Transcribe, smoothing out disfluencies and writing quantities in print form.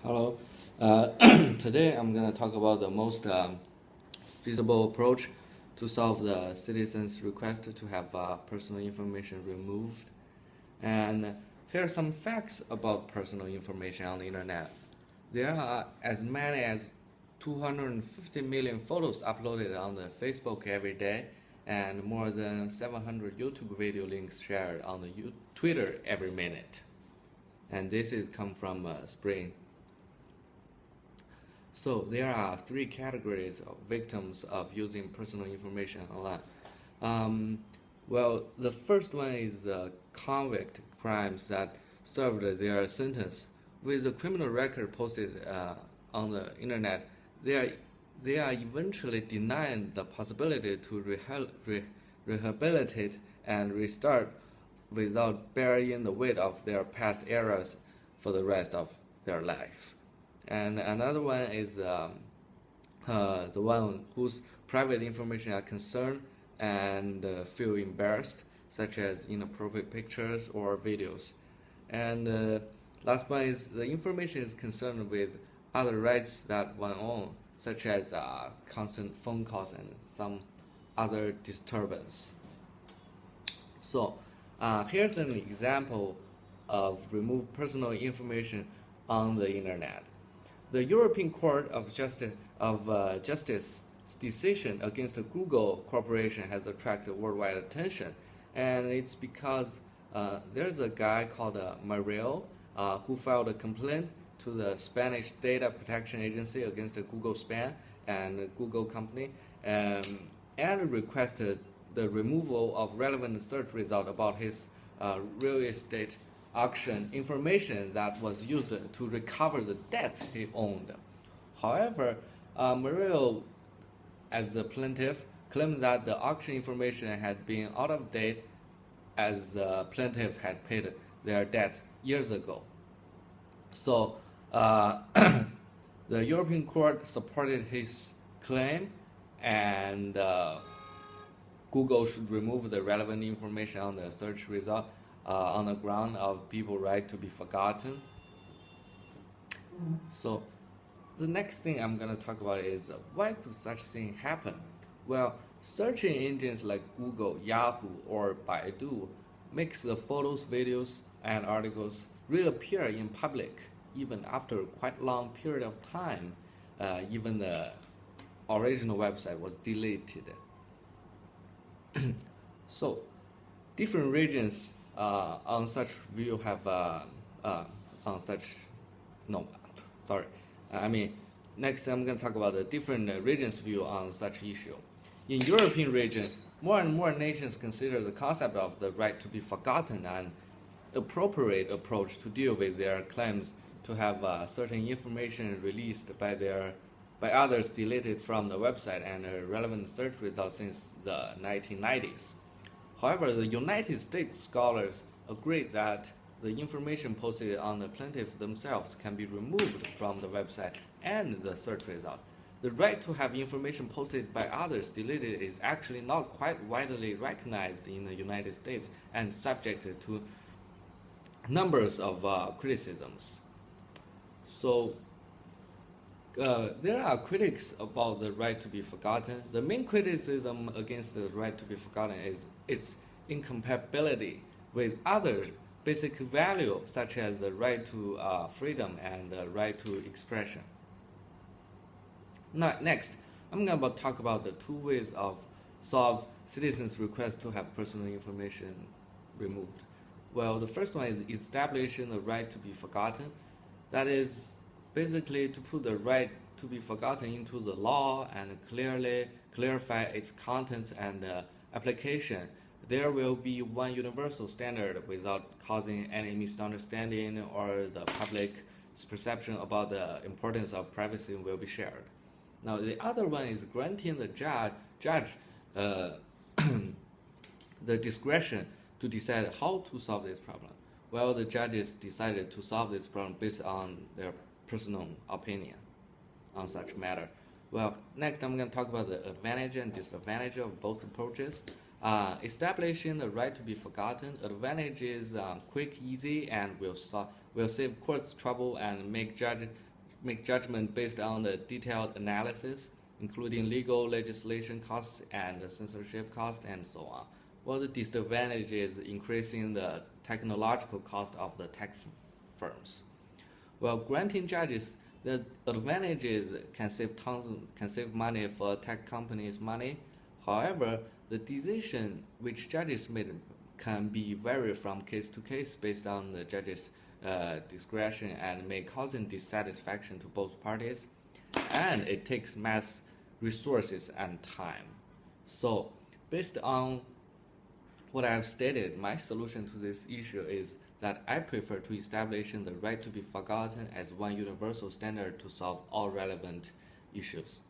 Hello. Today I'm going to talk about the most feasible approach to solve the citizens' request to have personal information removed. And here are some facts about personal information on the internet. There are as many as 250 million photos uploaded on the Facebook every day, and more than 700 YouTube video links shared on the Twitter every minute. And this is come from Spring. So there are three categories of victims of using personal information online. Well, the first one is convict crimes that served their sentence with a criminal record posted on the internet. They are eventually denied the possibility to rehabilitate and restart without bearing the weight of their past errors for the rest of their life. And another one is the one whose private information are concerned and feel embarrassed, such as inappropriate pictures or videos. And last one is the information is concerned with other rights that one owns, such as constant phone calls and some other disturbance. So here's an example of remove personal information on the internet. The European Court of Justice's decision against the Google Corporation has attracted worldwide attention, and it's because there's a guy called Mario who filed a complaint to the Spanish Data Protection Agency against the Google spam and the Google company, and requested the removal of relevant search results about his real estate auction information that was used to recover the debt he owned. However, Mario, as the plaintiff, claimed that the auction information had been out of date as the plaintiff had paid their debts years ago. So the European Court supported his claim, and Google should remove the relevant information on the search result on the ground of people's right to be forgotten. So the next thing I'm going to talk about is why could such thing happen? Well, searching engines like Google, Yahoo, or Baidu makes the photos, videos, and articles reappear in public even after a quite long period of time. Even the original website was deleted. So different regions on such view have next I'm going to talk about the different regions view on such issue. In European region, more and more nations consider the concept of the right to be forgotten an appropriate approach to deal with their claims to have certain information released by others deleted from the website and relevant search results since the 1990s. However, the United States scholars agree that the information posted on the plaintiff themselves can be removed from the website and the search result. The right to have information posted by others deleted is actually not quite widely recognized in the United States and subjected to numbers of criticisms. So there are critics about the right to be forgotten. The main criticism against the right to be forgotten is its incompatibility with other basic values such as the right to freedom and the right to expression. Now, next, I'm going to talk about the two ways of solve citizens' request to have personal information removed. Well, the first one is establishing the right to be forgotten. That is basically to put the right to be forgotten into the law and clearly clarify its contents and application. There will be one universal standard without causing any misunderstanding, or the public's perception about the importance of privacy will be shared. Now, the other one is granting the judge the discretion to decide how to solve this problem. Well, the judges decided to solve this problem based on their personal opinion on such matter. Well, next I'm going to talk about the advantage and disadvantage of both approaches. Establishing the right to be forgotten. Advantage is quick, easy, and will save courts trouble and make judges make judgment based on the detailed analysis, including legal legislation costs and censorship costs and so on. Well, the disadvantage is increasing the technological cost of the tech firms. Well, granting judges the advantages can save money for tech companies money. However, the decision which judges made can be vary from case to case based on the judge's discretion and may causing dissatisfaction to both parties, and it takes mass resources and time. So, based on what I've stated, my solution to this issue is that I prefer to establish the right to be forgotten as one universal standard to solve all relevant issues.